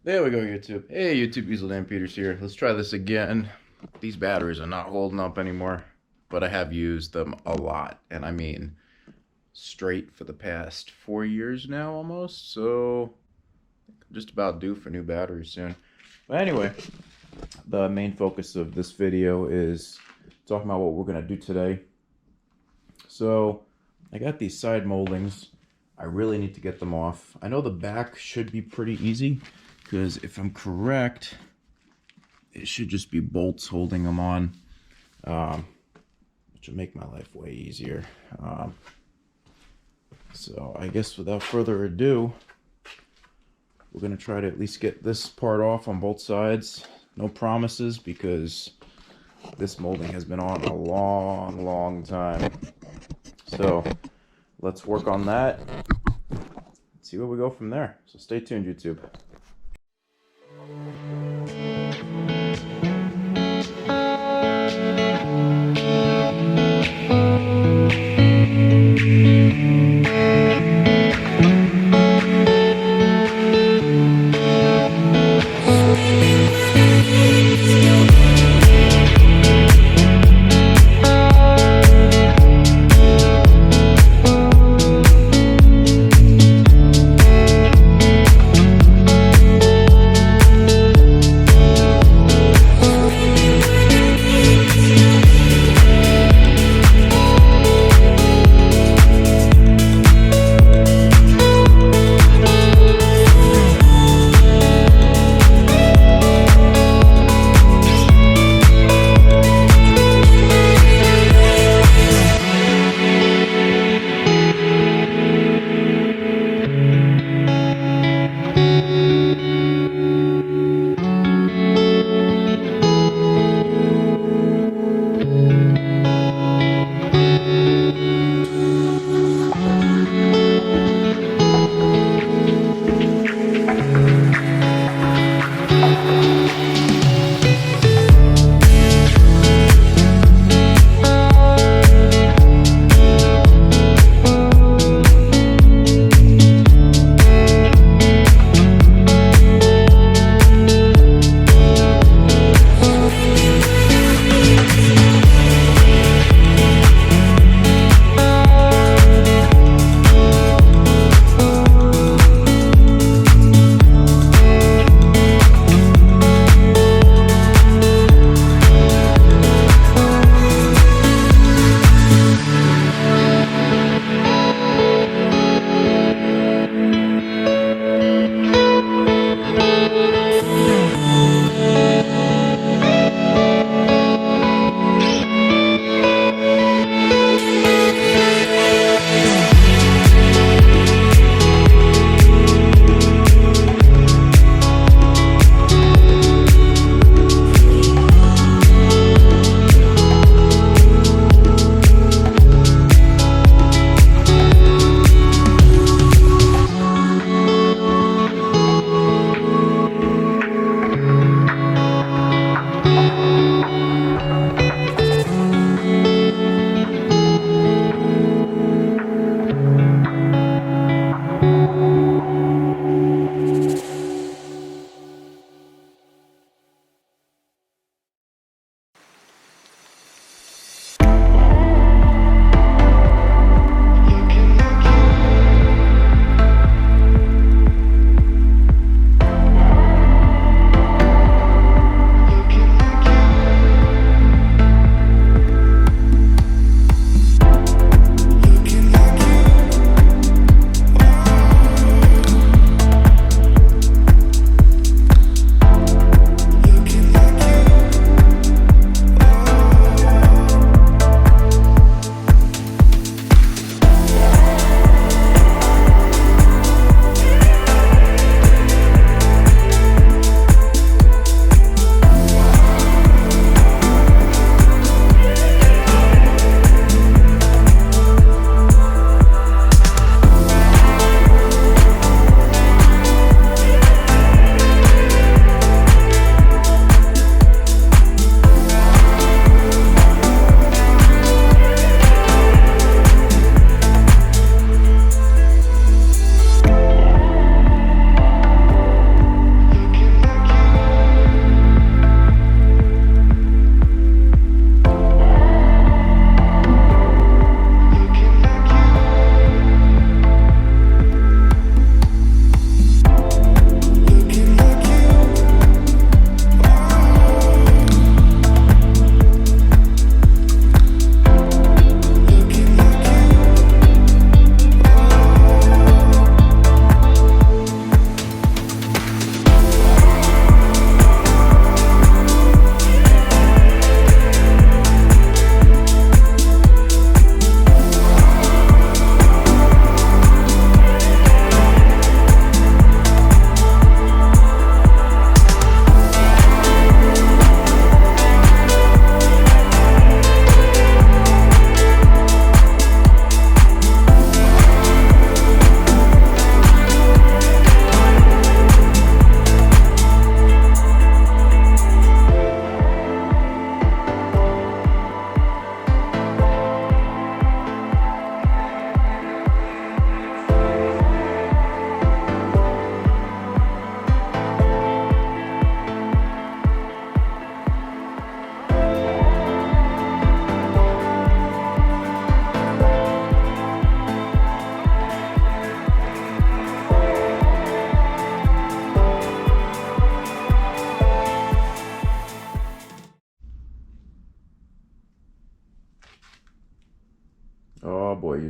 There we go, YouTube. Hey, YouTube, Easel Dan Peters here. Let's try this again. These batteries are not holding up anymore, but I have used them a lot, and I mean straight for the past 4 years now almost, so I'm just about due for new batteries soon. But anyway, the main focus of this video is talking about what we're going to do today. So I got these side moldings. I really need to get them off. I know the back should be pretty easy, because if I'm correct, it should just be bolts holding them on, which will make my life way easier. So I guess without further ado, we're going to try to at least get this part off on both sides. No promises, because this molding has been on a long time. So let's work on that. See where we go from there. So stay tuned, YouTube.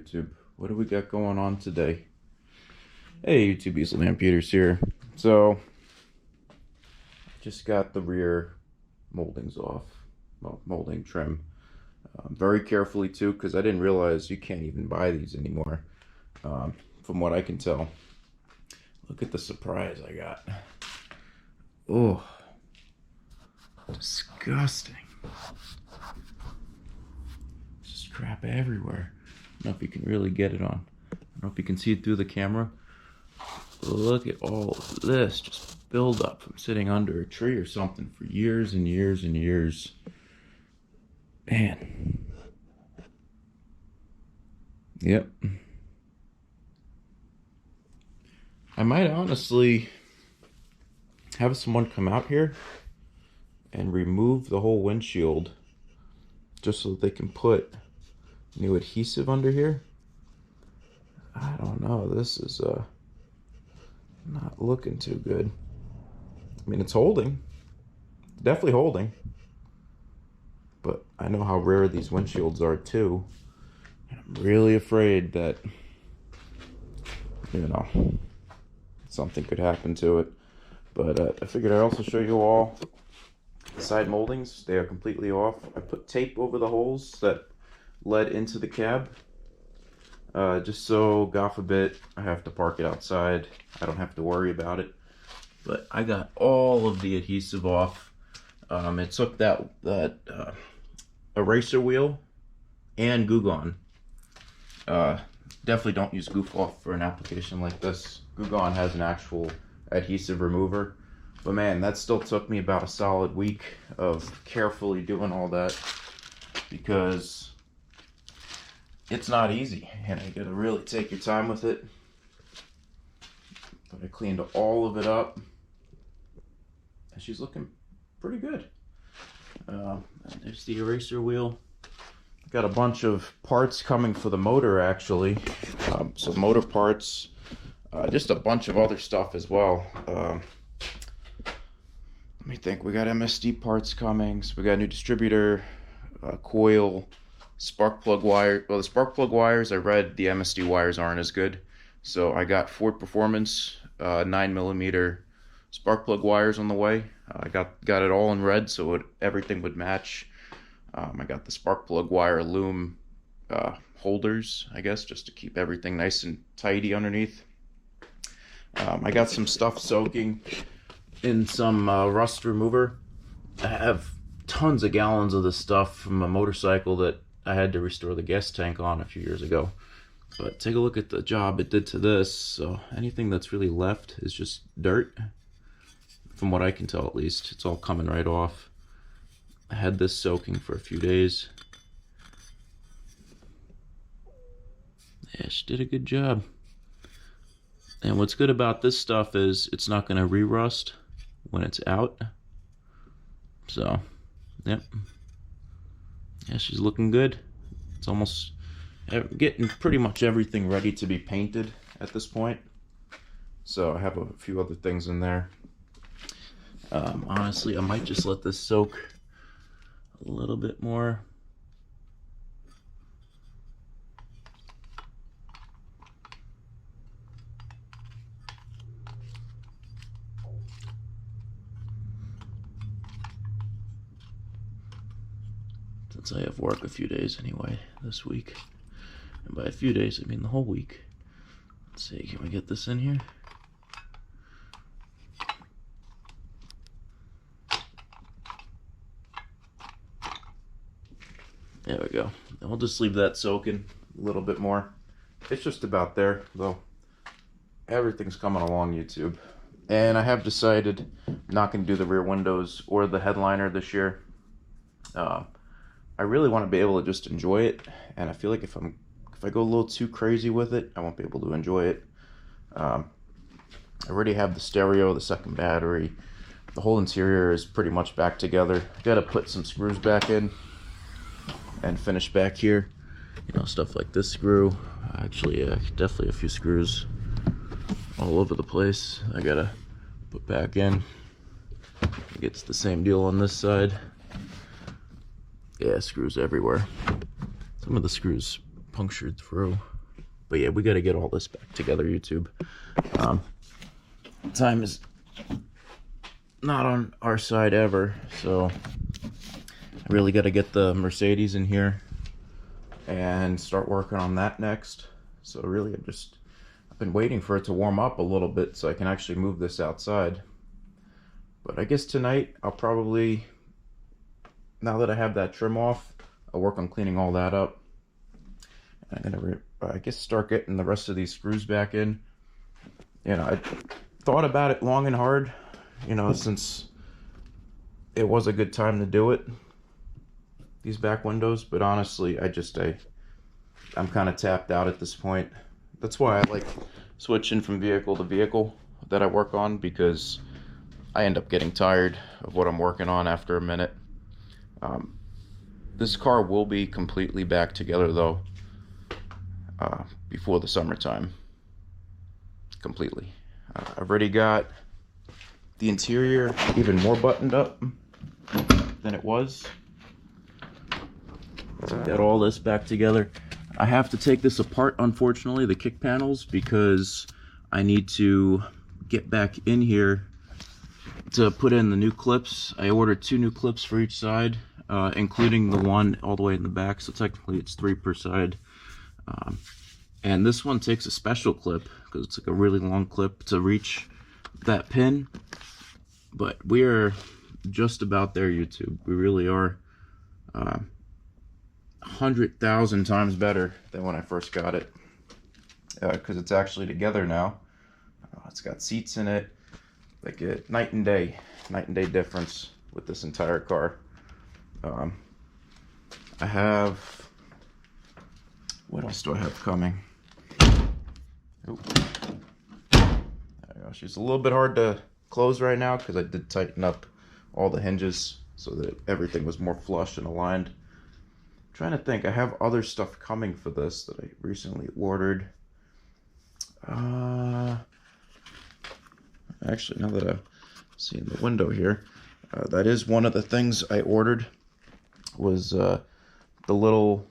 YouTube? What do we got going on today? Hey YouTube, Easel Man Peters here. So, just got the rear moldings off. Well, molding trim. Very carefully too, because I didn't realize you can't even buy these anymore. From what I can tell. Look at the surprise I got. Oh, disgusting. Just crap everywhere. I don't know if you can really get it on. I don't know if you can see it through the camera. Look at all of this just build up from sitting under a tree or something for years and years and years. Man. Yep. I might honestly have someone come out here and remove the whole windshield just so that they can put new adhesive under here. I don't know, this is not looking too good. I mean, it's holding, definitely holding, but I know how rare these windshields are too, and I'm really afraid that, you know, something could happen to it. But I figured I'd also show you all the side moldings. They are completely off. I put tape over the holes that led into the cab, just so, God forbid, I have to park it outside. I don't have to worry about it. But I got all of the adhesive off. It took that eraser wheel and Goo Gone. Definitely don't use Goof Off for an application like this. Goo Gone has an actual adhesive remover. But man, that still took me about a solid week of carefully doing all that, because it's not easy and you gotta really take your time with it. But I cleaned all of it up and she's looking pretty good. And there's the eraser wheel. Got a bunch of parts coming for the motor, actually. Some motor parts, just a bunch of other stuff as well. Let me think. We got MSD parts coming. So we got a new distributor, coil, spark plug wire. Well, the spark plug wires, I read the MSD wires aren't as good. So I got Ford Performance 9mm spark plug wires on the way. I got it all in red, so everything would match. I got the spark plug wire loom holders, I guess, just to keep everything nice and tidy underneath. I got some stuff soaking in some rust remover. I have tons of gallons of this stuff from a motorcycle that I had to restore the gas tank on a few years ago. But take a look at the job it did to this. So anything that's really left is just dirt. From what I can tell, at least. It's all coming right off. I had this soaking for a few days. Yeah, she did a good job. And what's good about this stuff is it's not going to re-rust when it's out. So, yep. Yeah, she's looking good. It's almost getting pretty much everything ready to be painted at this point. So I have a few other things in there. Honestly, I might just let this soak a little bit more. Since I have work a few days anyway this week. And by a few days, I mean the whole week. Let's see, can we get this in here? There we go. I'll just leave that soaking a little bit more. It's just about there, though. Everything's coming along YouTube. And I have decided I'm not going to do the rear windows or the headliner this year. I really want to be able to just enjoy it. And I feel like if I go a little too crazy with it, I won't be able to enjoy it. I already have the stereo, the second battery. The whole interior is pretty much back together. I got to put some screws back in and finish back here, you know, stuff like this screw. Actually, definitely a few screws all over the place I gotta put back in. It's the same deal on this side. Yeah, screws everywhere. Some of the screws punctured through. But yeah, we got to get all this back together, YouTube. Time is not on our side ever, so I really got to get the Mercedes in here and start working on that next. So really, I've been waiting for it to warm up a little bit so I can actually move this outside. But I guess tonight I'll probably, now that I have that trim off, I'll work on cleaning all that up. I'm gonna, I guess, start getting the rest of these screws back in. You know, I thought about it long and hard, you know, since it was a good time to do it, these back windows. But honestly, I'm kind of tapped out at this point. That's why I like switching from vehicle to vehicle that I work on, because I end up getting tired of what I'm working on after a minute. This car will be completely back together though, before the summertime. Completely. I've already got the interior even more buttoned up than it was. So got all this back together. I have to take this apart, unfortunately, the kick panels, because I need to get back in here to put in the new clips. I ordered 2 new clips for each side, including the one all the way in the back, so technically it's 3 per side. And this one takes a special clip because it's like a really long clip to reach that pin. But we're just about there, YouTube. We really are 100,000 times better than when I first got it, because it's actually together now. It's got seats in it, like a night and day difference with this entire car. I have, what else do I have coming? Oop. There we go. She's a little bit hard to close right now because I did tighten up all the hinges so that everything was more flush and aligned. I'm trying to think, I have other stuff coming for this that I recently ordered. Actually, now that I'm seeing the window here, that is one of the things I ordered, was the little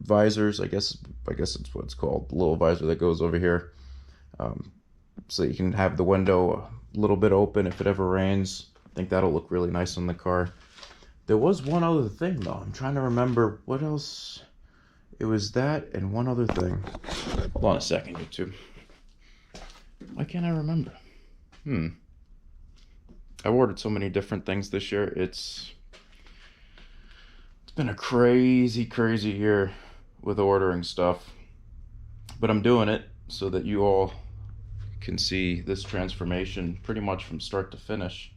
visors. I guess it's what it's called, the little visor that goes over here, so you can have the window a little bit open if it ever rains. I think that'll look really nice on the car. There was one other thing though, I'm trying to remember what else. It was that and one other thing. Hold on a second, YouTube. Why can't I remember? I've ordered so many different things this year. It's been a crazy year with ordering stuff, but I'm doing it so that you all can see this transformation pretty much from start to finish.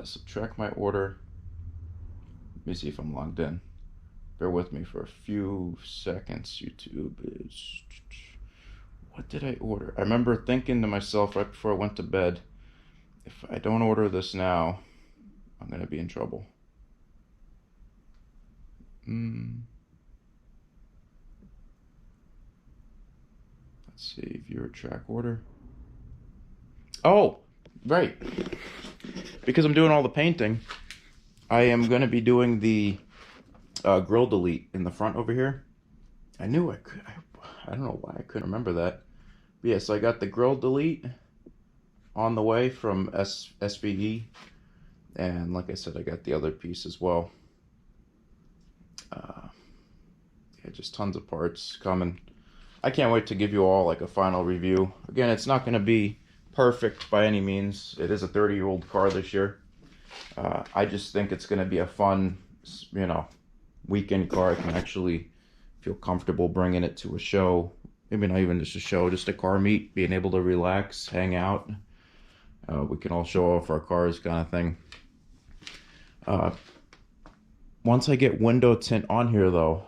Subtract my order. Let me see if I'm logged in. Bear with me for a few seconds, YouTube. What did I order? I remember thinking to myself right before I went to bed, if I don't order this now, I'm gonna be in trouble. Let's see, viewer track order. Oh, right. Because I'm doing all the painting, I am going to be doing the grill delete in the front over here. I knew I could. I don't know why I couldn't remember that. But yeah, so I got the grill delete on the way from SVE. And like I said, I got the other piece as well. Yeah, just tons of parts coming. I can't wait to give you all like a final review. Again, it's not going to be perfect by any means. It is a 30-year-old car this year. I just think it's going to be a fun, you know, weekend car. I can actually feel comfortable bringing it to a show. Maybe not even just a show, just a car meet, being able to relax, hang out. We can all show off our cars, kind of thing. Once I get window tint on here though,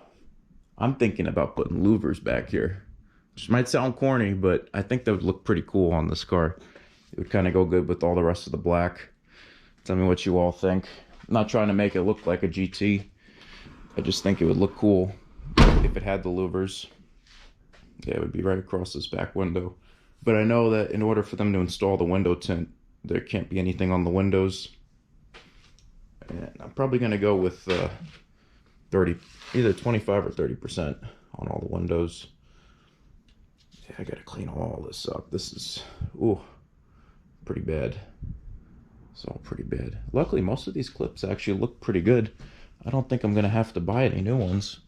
I'm thinking about putting louvers back here. Which might sound corny, but I think that would look pretty cool on this car. It would kind of go good with all the rest of the black. Tell me what you all think. I'm not trying to make it look like a GT. I just think it would look cool if it had the louvers. Yeah, it would be right across this back window. But I know that in order for them to install the window tint, there can't be anything on the windows. And I'm probably going to go with either 25 or 30% on all the windows. I gotta clean all this up. This is, ooh, pretty bad. It's all pretty bad. Luckily, most of these clips actually look pretty good. I don't think I'm gonna have to buy any new ones.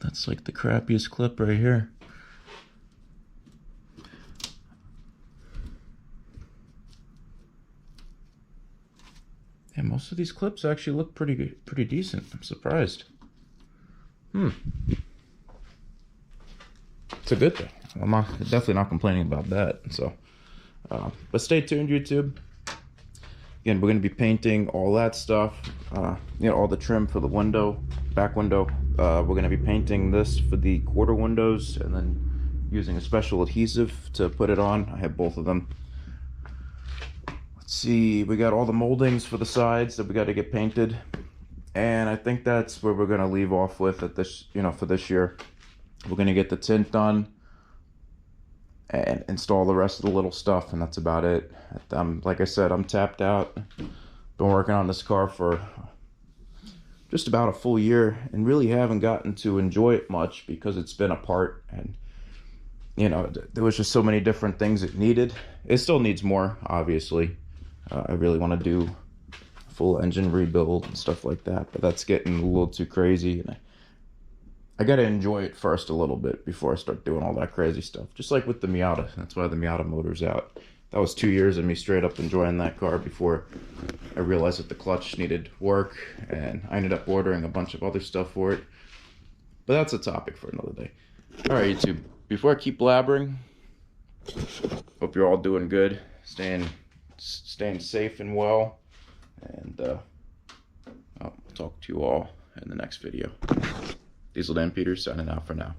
That's like the crappiest clip right here. Yeah, most of these clips actually look pretty good, pretty decent. I'm surprised. It's a good thing. I'm definitely not complaining about that. So, but stay tuned, YouTube. Again, we're going to be painting all that stuff. You know, all the trim for the window, back window. We're going to be painting this for the quarter windows, and then using a special adhesive to put it on. I have both of them. Let's see, we got all the moldings for the sides that we got to get painted, and I think that's where we're going to leave off with at this, you know, for this year. We're going to get the tint done and install the rest of the little stuff, and that's about it. Like I said, I'm tapped out. Been working on this car for just about a full year and really haven't gotten to enjoy it much because it's been apart, and you know, there was just so many different things it needed. It still needs more, obviously. I really want to do full engine rebuild and stuff like that, but that's getting a little too crazy, and I got to enjoy it first a little bit before I start doing all that crazy stuff. Just like with the Miata. That's why the Miata motor's out. That was 2 years of me straight up enjoying that car before I realized that the clutch needed work, and I ended up ordering a bunch of other stuff for it. But that's a topic for another day. All right, YouTube. Before I keep blabbering, hope you're all doing good, staying safe and well, and I'll talk to you all in the next video. Diesel Dan Peters signing out for now.